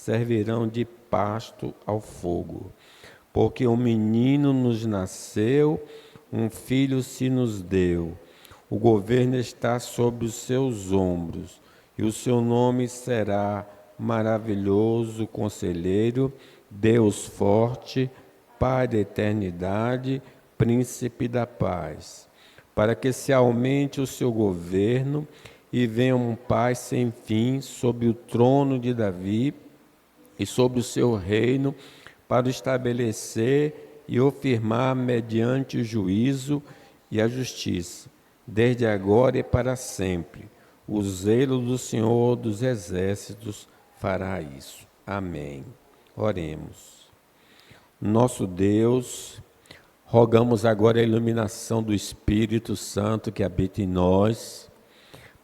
servirão de pasto ao fogo. Porque um menino nos nasceu, um filho se nos deu. O governo está sobre os seus ombros, e o seu nome será Maravilhoso Conselheiro, Deus Forte, Pai da Eternidade, Príncipe da Paz. Para que se aumente o seu governo e venha um paz sem fim sobre o trono de Davi e sobre o seu reino, para o estabelecer e o firmar mediante o juízo e a justiça, desde agora e para sempre. O zelo do Senhor dos Exércitos fará isso. Amém. Oremos. Nosso Deus, rogamos agora a iluminação do Espírito Santo que habita em nós,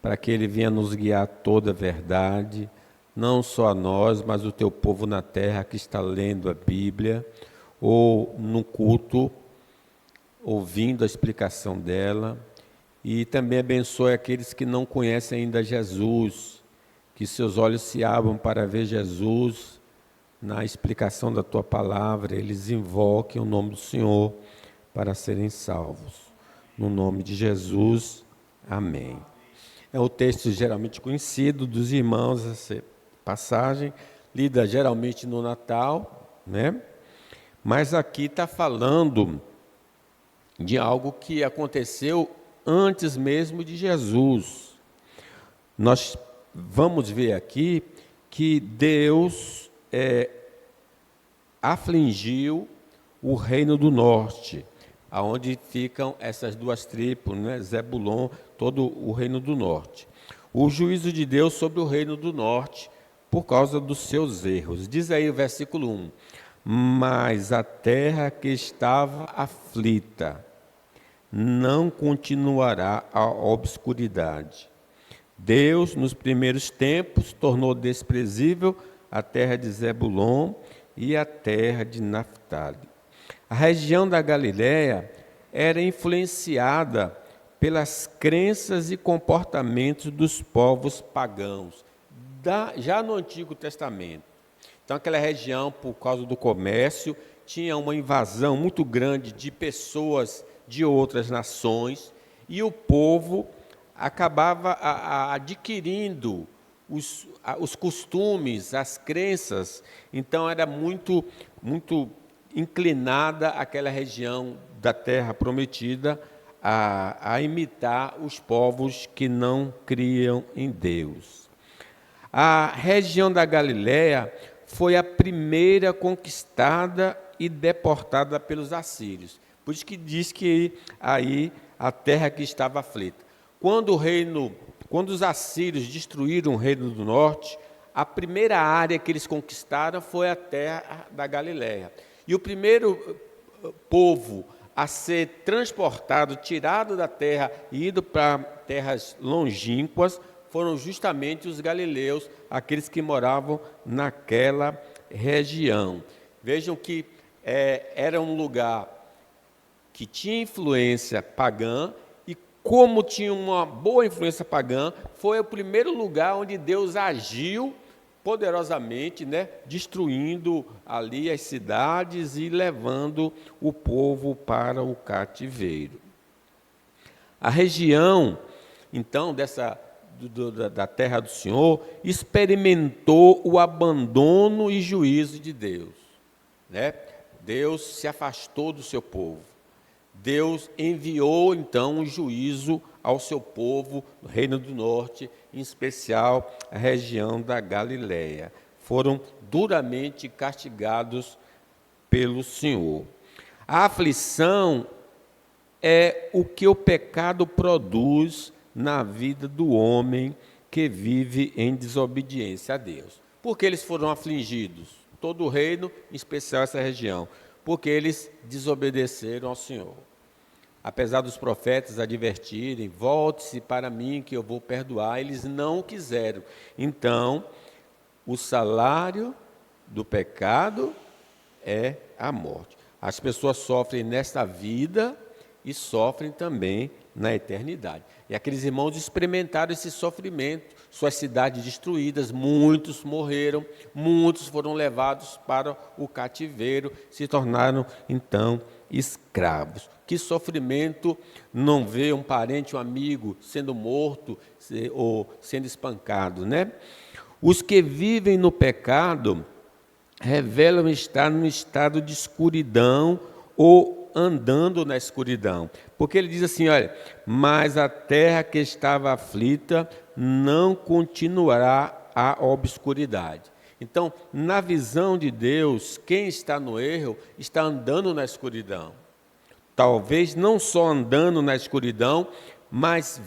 para que Ele venha nos guiar a toda a verdade, não só a nós, mas o teu povo na terra que está lendo a Bíblia, ou no culto, ouvindo a explicação dela, e também abençoe aqueles que não conhecem ainda Jesus, que seus olhos se abram para ver Jesus na explicação da tua palavra, eles invoquem o nome do Senhor para serem salvos. No nome de Jesus, amém. É o texto geralmente conhecido dos irmãos, essa passagem, lida geralmente no Natal, né? Mas aqui está falando de algo que aconteceu antes mesmo de Jesus. Nós vamos ver aqui que Deus afligiu o reino do norte, aonde ficam essas duas tribos, né? Zebulon, todo o reino do norte. O juízo de Deus sobre o reino do norte, por causa dos seus erros. Diz aí o versículo 1, mas a terra que estava aflita não continuará a obscuridade. Deus, nos primeiros tempos, tornou desprezível a terra de Zebulon e a terra de Naftali. A região da Galiléia era influenciada pelas crenças e comportamentos dos povos pagãos, já no Antigo Testamento. Então, aquela região, por causa do comércio, tinha uma invasão muito grande de pessoas de outras nações, e o povo acabava adquirindo os costumes, as crenças. Então, era muito inclinada aquela região da terra prometida a imitar os povos que não criam em Deus. A região da Galiléia foi a primeira conquistada e deportada pelos assírios. Por isso que diz que aí a terra que estava aflita. Quando os assírios destruíram o reino do norte, a primeira área que eles conquistaram foi a terra da Galiléia. E o primeiro povo a ser transportado, tirado da terra e ido para terras longínquas, foram justamente os galileus, aqueles que moravam naquela região. Vejam que era um lugar que tinha influência pagã, e como tinha uma boa influência pagã, foi o primeiro lugar onde Deus agiu poderosamente, né, destruindo ali as cidades e levando o povo para o cativeiro. A região, então, da terra do Senhor, experimentou o abandono e juízo de Deus, né? Deus se afastou do seu povo. Deus enviou, então, um juízo ao seu povo, no Reino do Norte, em especial a região da Galiléia. Foram duramente castigados pelo Senhor. A aflição é o que o pecado produz na vida do homem que vive em desobediência a Deus. Por que eles foram afligidos? Todo o reino, em especial essa região. Porque eles desobedeceram ao Senhor. Apesar dos profetas advertirem, volte-se para mim que eu vou perdoar, eles não quiseram. Então, o salário do pecado é a morte. As pessoas sofrem nesta vida e sofrem também na eternidade. E aqueles irmãos experimentaram esse sofrimento, suas cidades destruídas, muitos morreram, muitos foram levados para o cativeiro, se tornaram então escravos. Que sofrimento não ver um parente, um amigo sendo morto ou sendo espancado, né? Os que vivem no pecado revelam estar num estado de escuridão ou andando na escuridão. Porque ele diz assim, olha, mas a terra que estava aflita não continuará a obscuridade. Então, na visão de Deus, quem está no erro está andando na escuridão. Talvez não só andando na escuridão, mas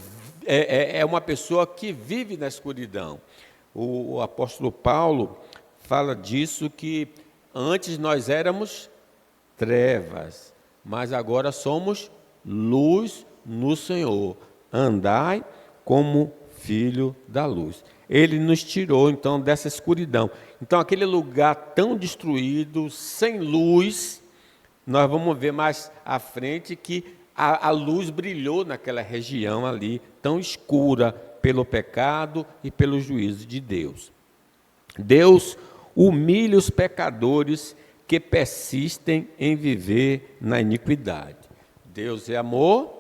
é uma pessoa que vive na escuridão. O apóstolo Paulo fala disso, que antes nós éramos trevas, mas agora somos luz no Senhor. Andai como filho da luz. Ele nos tirou, então, dessa escuridão. Então, aquele lugar tão destruído, sem luz, nós vamos ver mais à frente que a luz brilhou naquela região ali, tão escura pelo pecado e pelo juízo de Deus. Deus humilha os pecadores que persistem em viver na iniquidade. Deus é amor,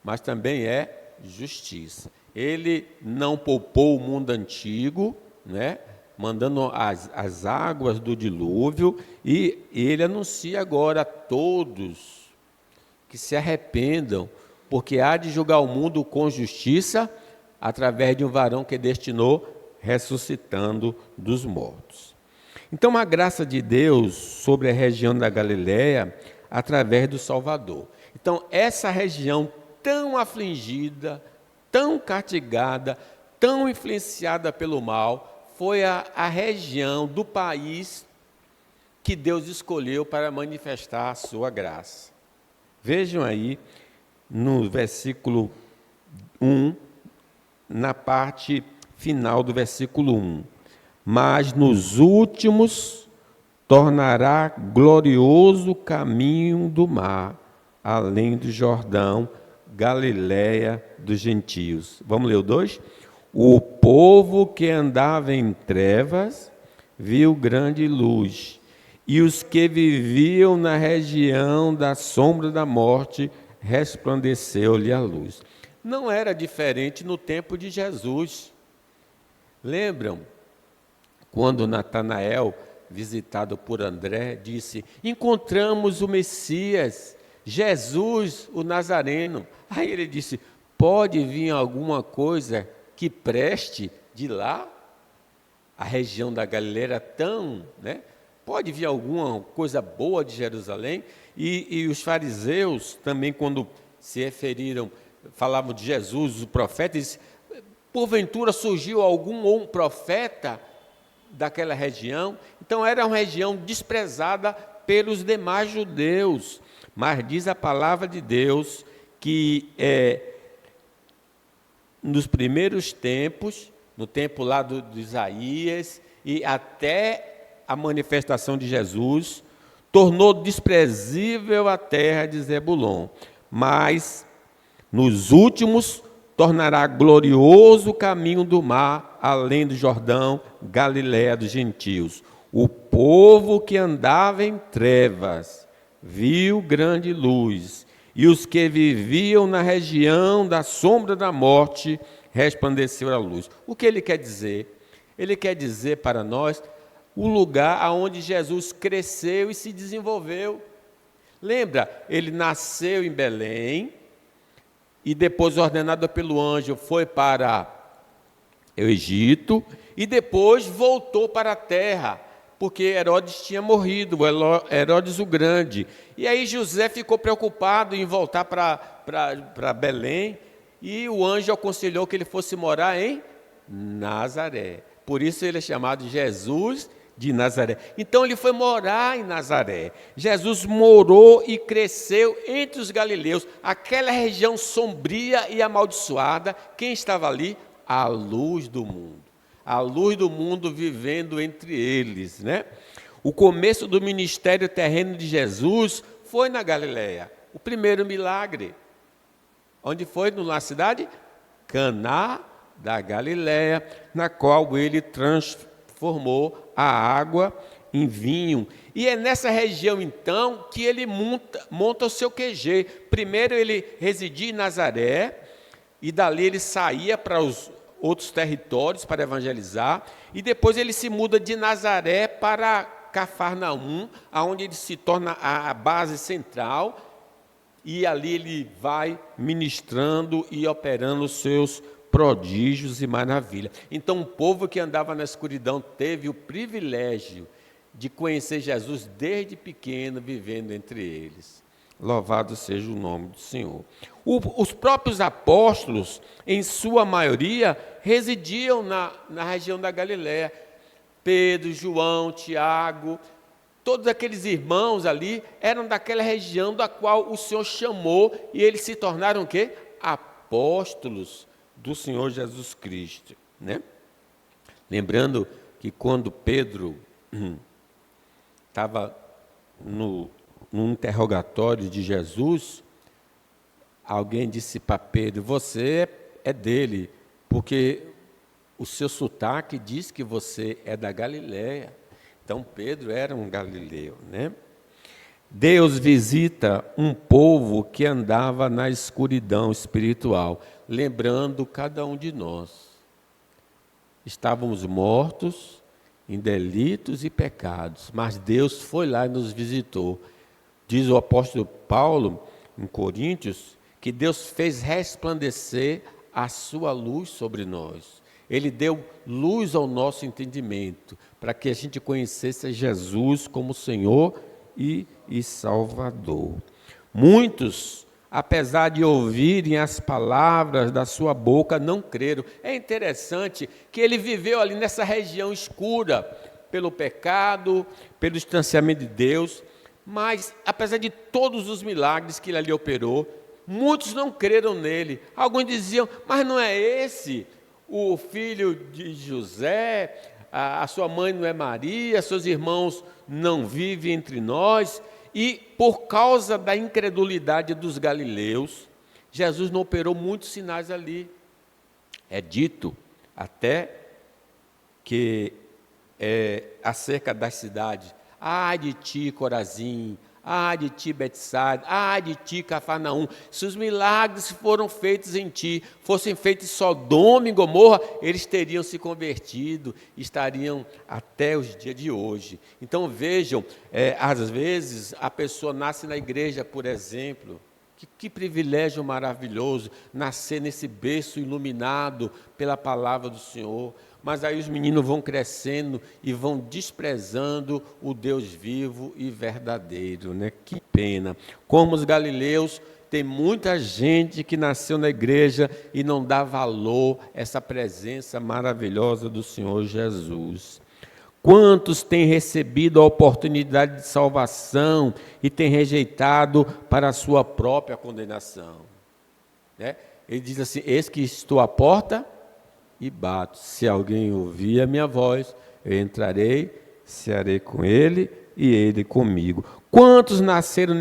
mas também é justiça. Ele não poupou o mundo antigo, né, mandando as águas do dilúvio, e ele anuncia agora a todos que se arrependam, porque há de julgar o mundo com justiça, através de um varão que destinou, ressuscitando dos mortos. Então, a graça de Deus sobre a região da Galileia, através do Salvador. Então, essa região tão afligida, tão castigada, tão influenciada pelo mal, foi a região do país que Deus escolheu para manifestar a sua graça. Vejam aí, no versículo 1, na parte final do versículo 1. Mas nos últimos tornará glorioso o caminho do mar, além do Jordão, Galileia dos gentios. Vamos ler o 2? O povo que andava em trevas viu grande luz, e os que viviam na região da sombra da morte resplandeceu-lhe a luz. Não era diferente no tempo de Jesus. Lembram quando Natanael, visitado por André, disse: encontramos o Messias, Jesus, o Nazareno. Aí ele disse: pode vir alguma coisa que preste de lá? A região da Galileia era tão, né? Pode vir alguma coisa boa de Jerusalém? E os fariseus também, quando se referiram, falavam de Jesus, o profeta, disse: porventura surgiu algum profeta daquela região? Então era uma região desprezada pelos demais judeus. Mas diz a palavra de Deus que nos primeiros tempos, no tempo lá de Isaías e até a manifestação de Jesus, tornou desprezível a terra de Zebulon, mas nos últimos tornará glorioso o caminho do mar, além do Jordão, Galileia dos gentios. O povo que andava em trevas viu grande luz, e os que viviam na região da sombra da morte resplandeceu a luz. O que ele quer dizer? Ele quer dizer para nós o lugar aonde Jesus cresceu e se desenvolveu. Lembra? Ele nasceu em Belém, e depois, ordenado pelo anjo, foi para o Egito, e depois voltou para a terra, porque Herodes tinha morrido, Herodes o Grande. E aí José ficou preocupado em voltar para Belém, e o anjo aconselhou que ele fosse morar em Nazaré. Por isso ele é chamado Jesus de Nazaré. Então ele foi morar em Nazaré. Jesus morou e cresceu entre os galileus, aquela região sombria e amaldiçoada. Quem estava ali? A luz do mundo. A luz do mundo vivendo entre eles, né? O começo do ministério terreno de Jesus foi na Galileia. o primeiro milagre. Onde foi? Na cidade? Caná da Galileia, na qual ele transformou a água em vinho. E é nessa região, então, que ele monta o seu QG. Primeiro ele residia em Nazaré, e dali ele saía para os outros territórios para evangelizar, e depois ele se muda de Nazaré para Cafarnaum, onde ele se torna a base central, e ali ele vai ministrando e operando os seus prodígios e maravilhas. Então, o povo que andava na escuridão teve o privilégio de conhecer Jesus desde pequeno, vivendo entre eles. Louvado seja o nome do Senhor. Os próprios apóstolos, em sua maioria, residiam na região da Galileia. Pedro, João, Tiago, todos aqueles irmãos ali eram daquela região da qual o Senhor chamou, e eles se tornaram o quê? Apóstolos do Senhor Jesus Cristo, né? Lembrando que quando Pedro estava no interrogatório de Jesus, alguém disse para Pedro: você é dele, porque o seu sotaque diz que você é da Galileia. Então Pedro era um galileu, né? Deus visita um povo que andava na escuridão espiritual, lembrando cada um de nós. Estávamos mortos em delitos e pecados, mas Deus foi lá e nos visitou. Diz o apóstolo Paulo, em Coríntios, que Deus fez resplandecer a sua luz sobre nós. Ele deu luz ao nosso entendimento, para que a gente conhecesse Jesus como Senhor e Salvador. Muitos, apesar de ouvirem as palavras da sua boca, não creram. É interessante que ele viveu ali nessa região escura, pelo pecado, pelo distanciamento de Deus, mas apesar de todos os milagres que ele ali operou, muitos não creram nele. Alguns diziam: mas não é esse o filho de José? A sua mãe não é Maria? Seus irmãos não vivem entre nós? E por causa da incredulidade dos galileus, Jesus não operou muitos sinais ali. É dito até que acerca das cidades: ai de ti, Corazim, ai de ti, Betsaida, ai de ti, Cafarnaum. Se os milagres foram feitos em ti, fossem feitos em Sodoma e Gomorra, eles teriam se convertido, estariam até os dias de hoje. Então vejam, às vezes a pessoa nasce na igreja, por exemplo. Que privilégio maravilhoso nascer nesse berço iluminado pela palavra do Senhor. Mas aí os meninos vão crescendo e vão desprezando o Deus vivo e verdadeiro, né? Que pena. Como os galileus, tem muita gente que nasceu na igreja e não dá valor a essa presença maravilhosa do Senhor Jesus. Quantos têm recebido a oportunidade de salvação e têm rejeitado para a sua própria condenação? Né? Ele diz assim: eis que estou à porta e bato. Se alguém ouvir a minha voz, eu entrarei, cearei com ele e ele comigo. Quantos nasceram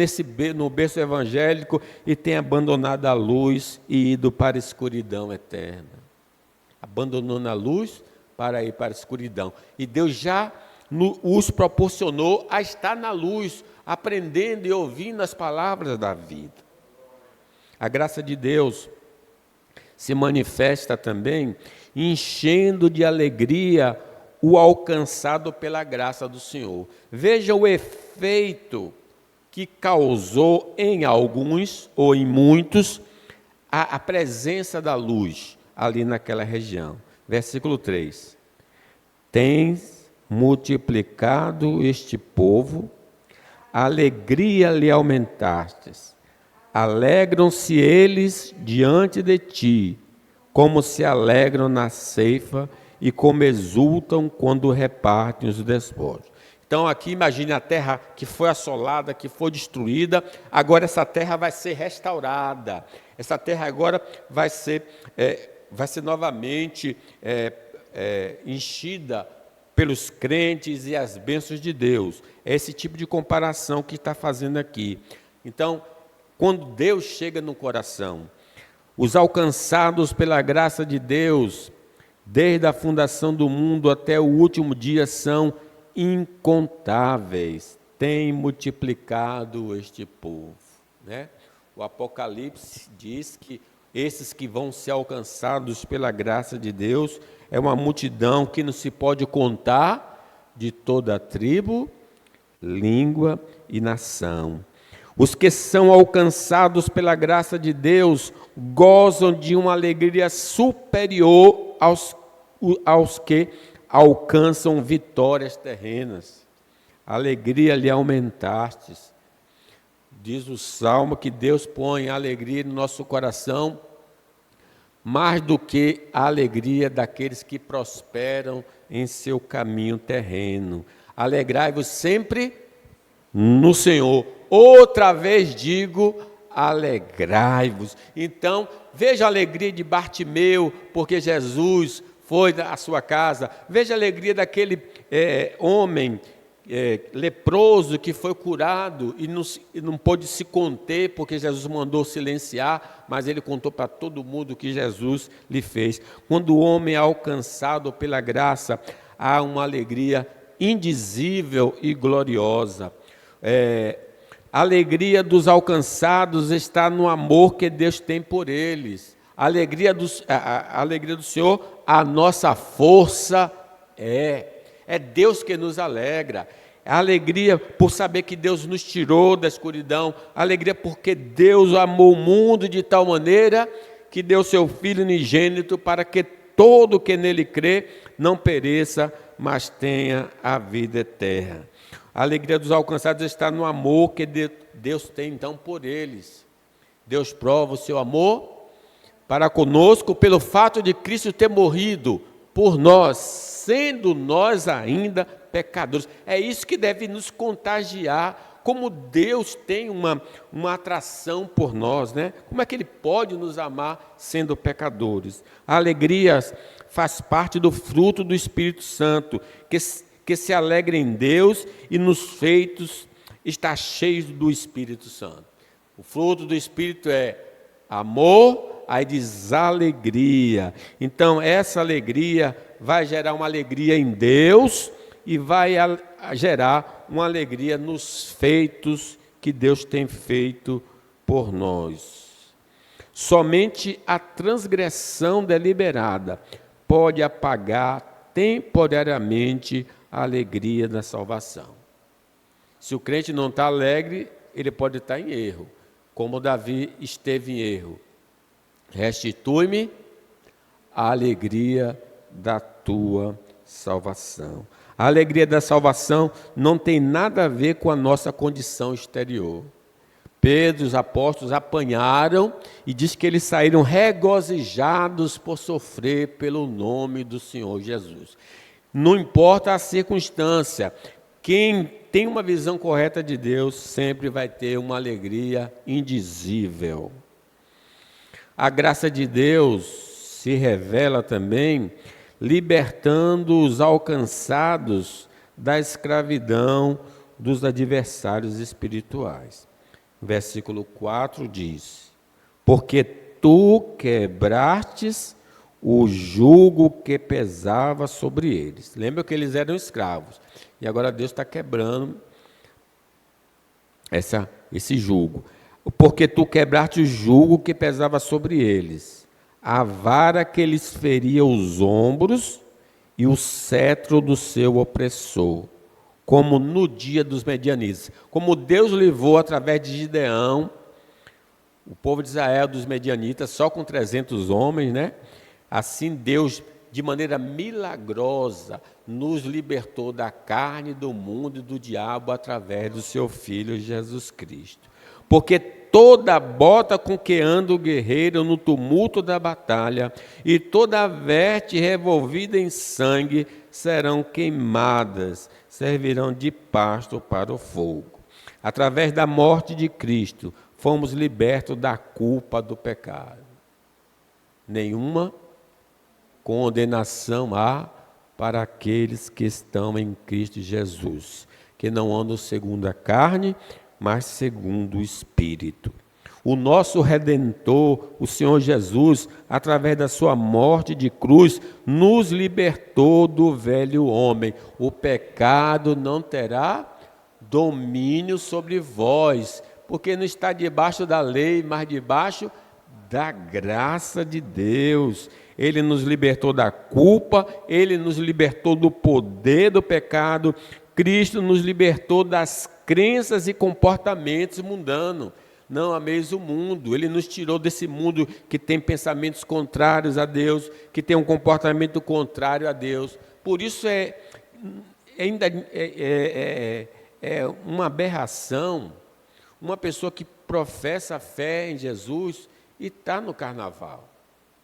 no berço evangélico e têm abandonado a luz e ido para a escuridão eterna? Abandonando a luz para ir para a escuridão. E Deus já os proporcionou a estar na luz, aprendendo e ouvindo as palavras da vida. A graça de Deus se manifesta também enchendo de alegria o alcançado pela graça do Senhor. Veja o efeito que causou em alguns ou em muitos a presença da luz ali naquela região. Versículo 3. Tens multiplicado este povo, a alegria lhe aumentastes. Alegram-se eles diante de ti, como se alegram na ceifa e como exultam quando repartem os despojos. Então aqui imagine a terra que foi assolada, que foi destruída, agora essa terra vai ser restaurada. Essa terra agora vai ser novamente enchida pelos crentes e as bênçãos de Deus. É esse tipo de comparação que está fazendo aqui. Então, Quando Deus chega no coração, os alcançados pela graça de Deus, desde a fundação do mundo até o último dia, são incontáveis. Tem multiplicado este povo, né? O Apocalipse diz que esses que vão ser alcançados pela graça de Deus é uma multidão que não se pode contar, de toda a tribo, língua e nação. Os que são alcançados pela graça de Deus gozam de uma alegria superior aos que alcançam vitórias terrenas. Alegria lhe aumentastes. Diz o Salmo que Deus põe alegria no nosso coração, mais do que a alegria daqueles que prosperam em seu caminho terreno. Alegrai-vos sempre no Senhor. Outra vez digo, alegrai-vos. Então, veja a alegria de Bartimeu, porque Jesus foi à sua casa. Veja a alegria daquele homem leproso que foi curado e não pôde se conter, porque Jesus mandou silenciar, mas ele contou para todo mundo o que Jesus lhe fez. Quando o homem é alcançado pela graça, há uma alegria indizível e gloriosa. A alegria dos alcançados está no amor que Deus tem por eles. A alegria do Senhor, a nossa força é Deus que nos alegra. A alegria por saber que Deus nos tirou da escuridão. A alegria porque Deus amou o mundo de tal maneira que deu seu Filho unigênito para que todo que nele crê não pereça, mas tenha a vida eterna. A alegria dos alcançados está no amor que Deus tem então por eles. Deus prova o seu amor para conosco pelo fato de Cristo ter morrido por nós, sendo nós ainda pecadores. É isso que deve nos contagiar, como Deus tem uma atração por nós, né? Como é que Ele pode nos amar sendo pecadores? A alegria faz parte do fruto do Espírito Santo, que se alegra em Deus e nos feitos está cheio do Espírito Santo. O fruto do Espírito é amor, aí diz alegria. Então, essa alegria vai gerar uma alegria em Deus e vai gerar uma alegria nos feitos que Deus tem feito por nós. Somente a transgressão deliberada pode apagar temporariamente a alegria da salvação. Se o crente não está alegre, ele pode estar em erro, como Davi esteve em erro. Restitui-me a alegria da tua salvação. A alegria da salvação não tem nada a ver com a nossa condição exterior. Pedro e os apóstolos apanharam e diz que eles saíram regozijados por sofrer pelo nome do Senhor Jesus. Não importa a circunstância, quem tem uma visão correta de Deus sempre vai ter uma alegria indizível. A graça de Deus se revela também libertando os alcançados da escravidão dos adversários espirituais. Versículo 4 diz: porque tu quebrastes o jugo que pesava sobre eles. Lembra que eles eram escravos. E agora Deus está quebrando esse jugo. Porque tu quebraste o jugo que pesava sobre eles, a vara que lhes feria os ombros e o cetro do seu opressor, como no dia dos medianitas. Como Deus levou através de Gideão o povo de Israel dos medianitas só com 300 homens, né? Assim Deus, de maneira milagrosa, nos libertou da carne, do mundo e do diabo através do seu Filho Jesus Cristo. Porque toda bota com que anda o guerreiro no tumulto da batalha e toda veste revolvida em sangue serão queimadas, servirão de pasto para o fogo. Através da morte de Cristo, fomos libertos da culpa do pecado. Nenhuma condenação há para aqueles que estão em Cristo Jesus, que não andam segundo a carne, mas segundo o Espírito. O nosso Redentor, o Senhor Jesus, através da sua morte de cruz, nos libertou do velho homem. O pecado não terá domínio sobre vós, porque não está debaixo da lei, mas debaixo da graça de Deus. Ele nos libertou da culpa, Ele nos libertou do poder do pecado, Cristo nos libertou das crenças e comportamentos mundanos. Não ameis o mundo, Ele nos tirou desse mundo que tem pensamentos contrários a Deus, que tem um comportamento contrário a Deus. Por isso é uma aberração uma pessoa que professa a fé em Jesus e está no carnaval.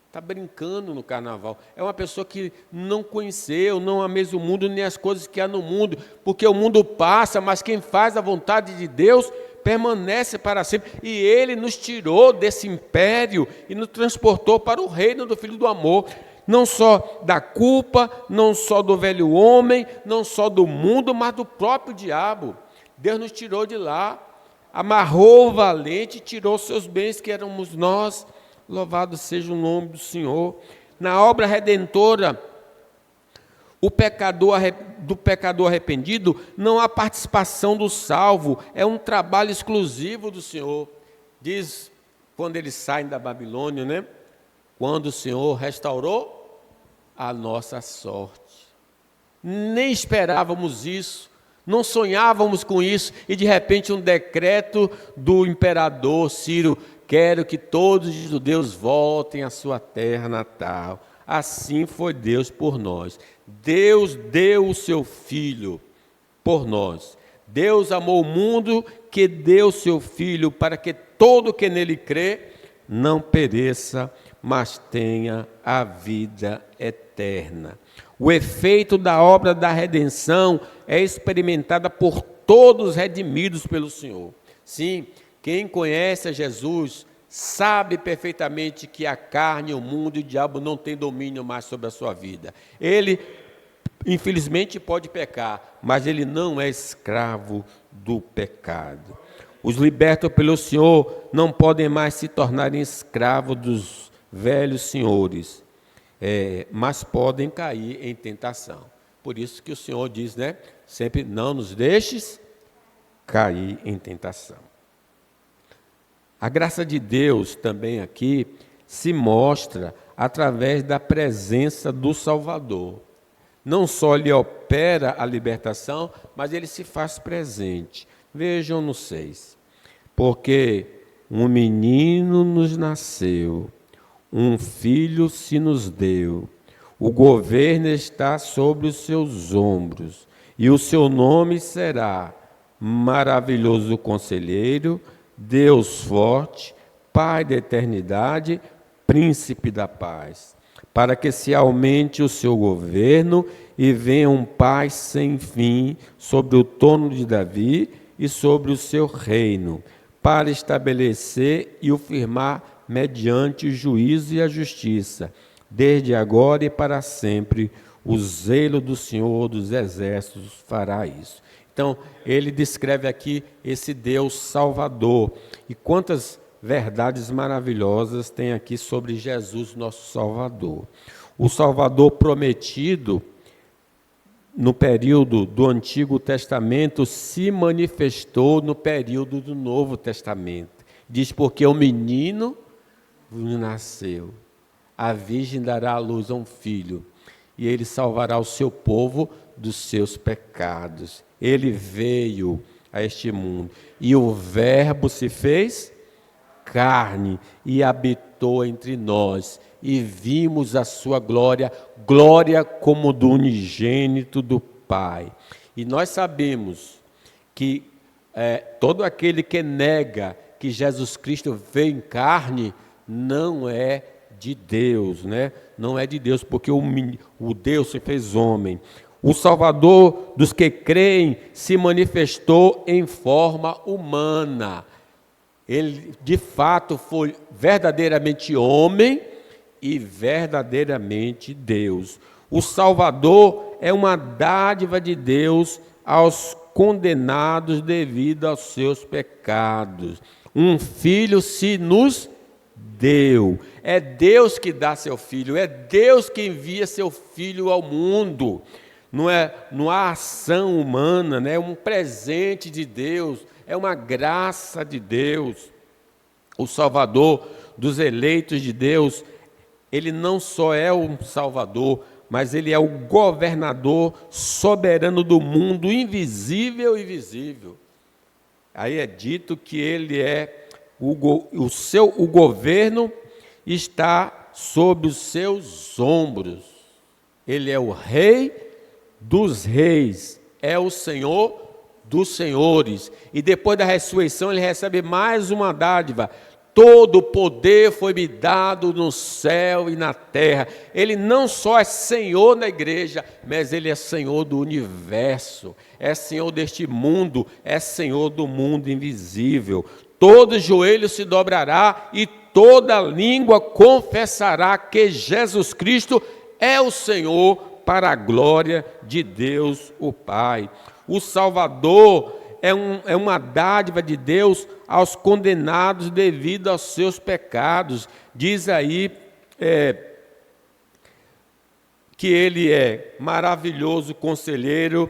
Está brincando no carnaval. É uma pessoa que não conheceu, não ameis o mundo, nem as coisas que há no mundo, porque o mundo passa, mas quem faz a vontade de Deus permanece para sempre. E Ele nos tirou desse império e nos transportou para o reino do Filho do Amor. Não só da culpa, não só do velho homem, não só do mundo, mas do próprio diabo. Deus nos tirou de lá, amarrou o valente, tirou seus bens, que éramos nós. Louvado seja o nome do Senhor. Na obra redentora, do pecador arrependido, não há participação do salvo, é um trabalho exclusivo do Senhor. Diz, quando eles saem da Babilônia, né? Quando o Senhor restaurou a nossa sorte. Nem esperávamos isso, não sonhávamos com isso, e de repente um decreto do imperador Ciro: quero que todos os judeus voltem à sua terra natal. Assim foi Deus por nós. Deus deu o seu Filho por nós. Deus amou o mundo, que deu o seu Filho, para que todo que nele crê não pereça, mas tenha a vida eterna. O efeito da obra da redenção é experimentada por todos redimidos pelo Senhor. Sim, quem conhece a Jesus sabe perfeitamente que a carne, o mundo e o diabo não têm domínio mais sobre a sua vida. Ele, infelizmente, pode pecar, mas ele não é escravo do pecado. Os libertos pelo Senhor não podem mais se tornarem escravos dos velhos senhores, mas podem cair em tentação. Por isso que o Senhor diz, né? Sempre: não nos deixes cair em tentação. A graça de Deus também aqui se mostra através da presença do Salvador. Não só Ele opera a libertação, mas Ele se faz presente. Vejam no 6. Porque um menino nos nasceu, um filho se nos deu, o governo está sobre os seus ombros, e o seu nome será Maravilhoso Conselheiro, Deus Forte, Pai da Eternidade, Príncipe da Paz, para que se aumente o seu governo e venha paz sem fim sobre o trono de Davi e sobre o seu reino, para estabelecer e o firmar mediante o juízo e a justiça, desde agora e para sempre. O zelo do Senhor dos Exércitos fará isso. Então, ele descreve aqui esse Deus Salvador. E quantas verdades maravilhosas tem aqui sobre Jesus, nosso Salvador. O Salvador prometido, no período do Antigo Testamento, se manifestou no período do Novo Testamento. Diz: porque o menino nasceu, a virgem dará à luz a um filho, e ele salvará o seu povo dos seus pecados. Ele veio a este mundo, e o Verbo se fez carne e habitou entre nós, e vimos a sua glória, glória como do unigênito do Pai. E nós sabemos que todo aquele que nega que Jesus Cristo veio em carne não é de Deus, né? Não é de Deus, porque o Deus se fez homem. O Salvador dos que creem se manifestou em forma humana. Ele, de fato, foi verdadeiramente homem e verdadeiramente Deus. O Salvador é uma dádiva de Deus aos condenados devido aos seus pecados. um filho se nos deu. É Deus que dá seu filho, é Deus que envia seu filho ao mundo. Não há ação humana, né? É um presente de Deus, é uma graça de Deus. O Salvador dos eleitos de Deus, ele não só é um Salvador, mas ele é o governador soberano do mundo invisível e visível. Aí é dito que ele é o governo está sob os seus ombros. Ele é o rei dos reis, é o Senhor dos senhores. E depois da ressurreição ele recebe mais uma dádiva. Todo o poder foi me dado no céu e na terra. Ele não só é Senhor na igreja, mas Ele é Senhor do universo. É Senhor deste mundo, é Senhor do mundo invisível. Todo joelho se dobrará e toda língua confessará que Jesus Cristo é o Senhor, para a glória de Deus o Pai. O Salvador é uma dádiva de Deus aos condenados devido aos seus pecados. Diz aí que Ele é maravilhoso conselheiro,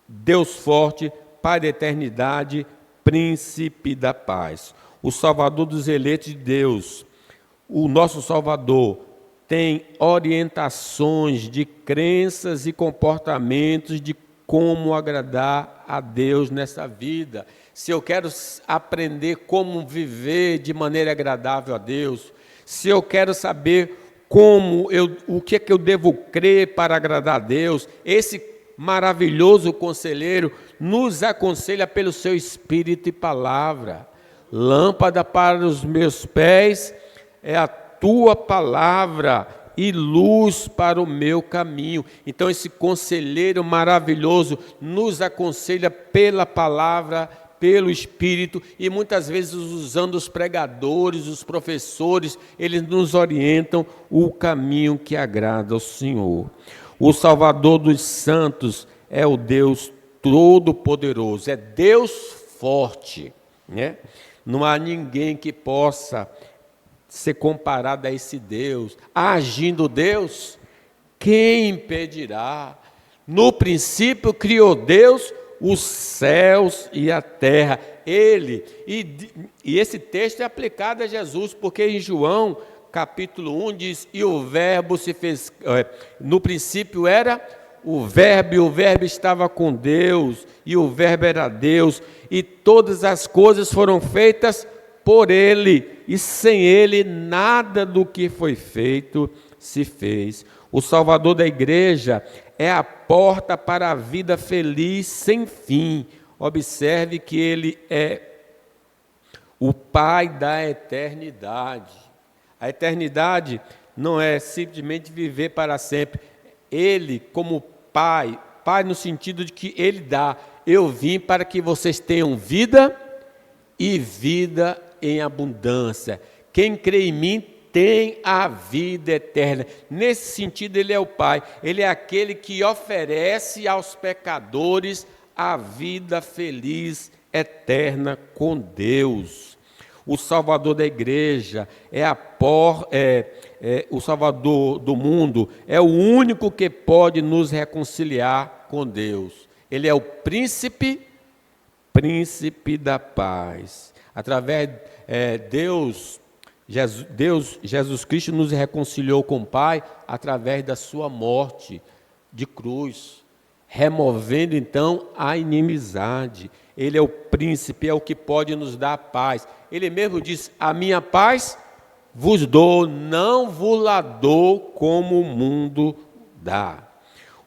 Deus forte, Pai da eternidade, príncipe da paz. O Salvador dos eleitos de Deus, o nosso Salvador, tem orientações de crenças e comportamentos de como agradar a Deus nessa vida. Se eu quero aprender como viver de maneira agradável a Deus, se eu quero saber o que é que eu devo crer para agradar a Deus, esse maravilhoso conselheiro nos aconselha pelo seu Espírito e palavra. Lâmpada para os meus pés é a tua palavra e luz para o meu caminho. Então esse conselheiro maravilhoso nos aconselha pela palavra, pelo Espírito, e muitas vezes usando os pregadores, os professores, eles nos orientam o caminho que agrada ao Senhor. O Salvador dos santos é o Deus Todo-Poderoso, é Deus forte, né? Não há ninguém que possa ser comparado a esse Deus. Agindo Deus, quem impedirá? No princípio criou Deus os céus e a terra. E esse texto é aplicado a Jesus, porque em João capítulo 1 diz, e o verbo se fez, no princípio era o verbo, e o verbo estava com Deus, e o verbo era Deus, e todas as coisas foram feitas por Ele, e sem Ele nada do que foi feito se fez. O Salvador da igreja é a porta para a vida feliz sem fim. Observe que Ele é o Pai da eternidade. A eternidade não é simplesmente viver para sempre. Ele, como Pai, Pai no sentido de que Ele dá. Eu vim para que vocês tenham vida e vida em abundância. Quem crê em mim tem a vida eterna. Nesse sentido, Ele é o Pai. Ele é aquele que oferece aos pecadores a vida feliz, eterna com Deus. O Salvador da igreja o Salvador do mundo, é o único que pode nos reconciliar com Deus. Ele é o príncipe da paz. Através Jesus Cristo nos reconciliou com o Pai através da sua morte de cruz, removendo então a inimizade. Ele é o príncipe, é o que pode nos dar paz. Ele mesmo diz, a minha paz vos dou, não vos la dou como o mundo dá.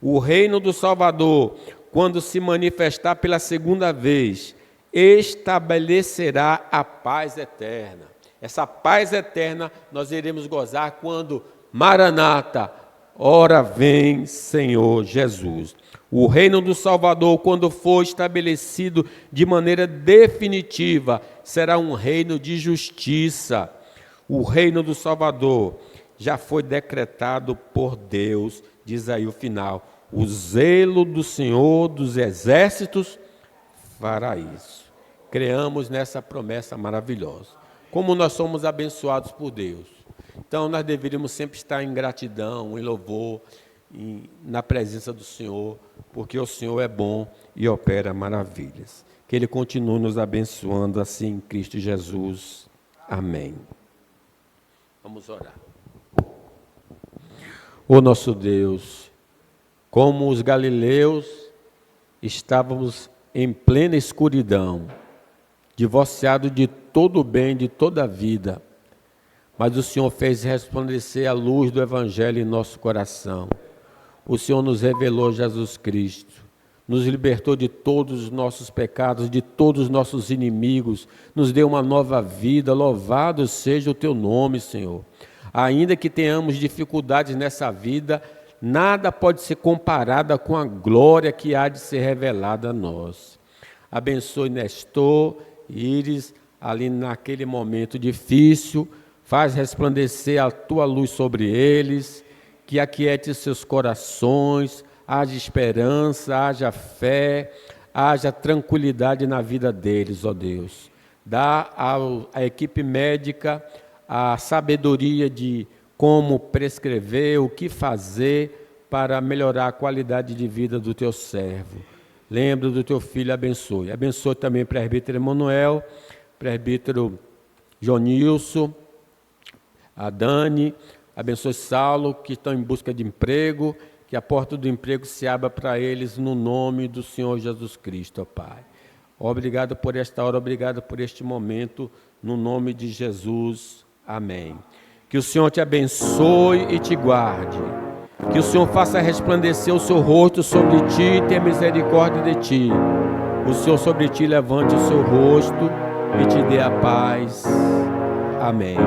O reino do Salvador, quando se manifestar pela segunda vez, estabelecerá a paz eterna. Essa paz eterna nós iremos gozar quando, Maranata, ora vem Senhor Jesus. O reino do Salvador, quando for estabelecido de maneira definitiva, será um reino de justiça. O reino do Salvador já foi decretado por Deus, diz aí o final. O zelo do Senhor dos exércitos fará isso. creamos nessa promessa maravilhosa. Como nós somos abençoados por Deus. Então, nós deveríamos sempre estar em gratidão, em louvor, na presença do Senhor, porque o Senhor é bom e opera maravilhas. Que Ele continue nos abençoando assim em Cristo Jesus. Amém. Vamos orar. Ó nosso Deus, como os galileus, estávamos em plena escuridão, divorciados de todo o bem, de toda a vida, mas o Senhor fez resplandecer a luz do Evangelho em nosso coração. O Senhor nos revelou Jesus Cristo, nos libertou de todos os nossos pecados, de todos os nossos inimigos, nos deu uma nova vida. Louvado seja o Teu nome, Senhor. Ainda que tenhamos dificuldades nessa vida, nada pode ser comparada com a glória que há de ser revelada a nós. Abençoe Nestor, Íris, ali naquele momento difícil, faz resplandecer a Tua luz sobre eles, que aquiete seus corações, haja esperança, haja fé, haja tranquilidade na vida deles, ó Deus. Dá à equipe médica a sabedoria de como prescrever, o que fazer para melhorar a qualidade de vida do Teu servo. Lembra do Teu filho, abençoe. Abençoe também o presbítero Emanuel, presbítero Jonilson, a Dani, abençoe Saulo, que estão em busca de emprego, que a porta do emprego se abra para eles no nome do Senhor Jesus Cristo, ó Pai. Obrigado por esta hora, obrigado por este momento, no nome de Jesus, amém. Que o Senhor te abençoe e te guarde, que o Senhor faça resplandecer o seu rosto sobre ti e tenha misericórdia de ti. O Senhor sobre ti levante o seu rosto e te dê a paz. Amém.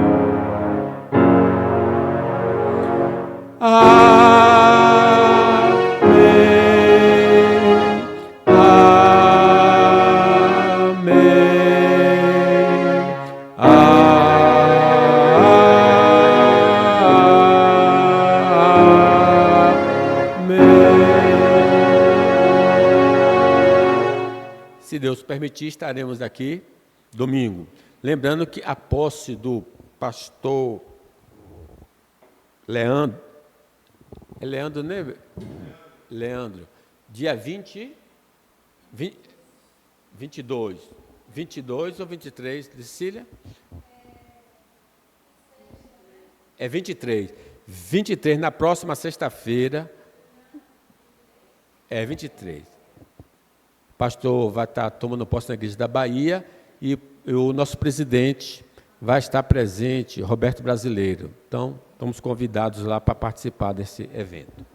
Se Deus permitir, estaremos aqui domingo. Lembrando que a posse do pastor Leandro, é Leandro, né? Leandro, dia 22 ou 23, Cecília? É 23. 23, na próxima sexta-feira, é 23. O pastor vai estar tomando posse na igreja da Bahia e o nosso presidente vai estar presente, Roberto Brasileiro. Então, estamos convidados lá para participar desse evento.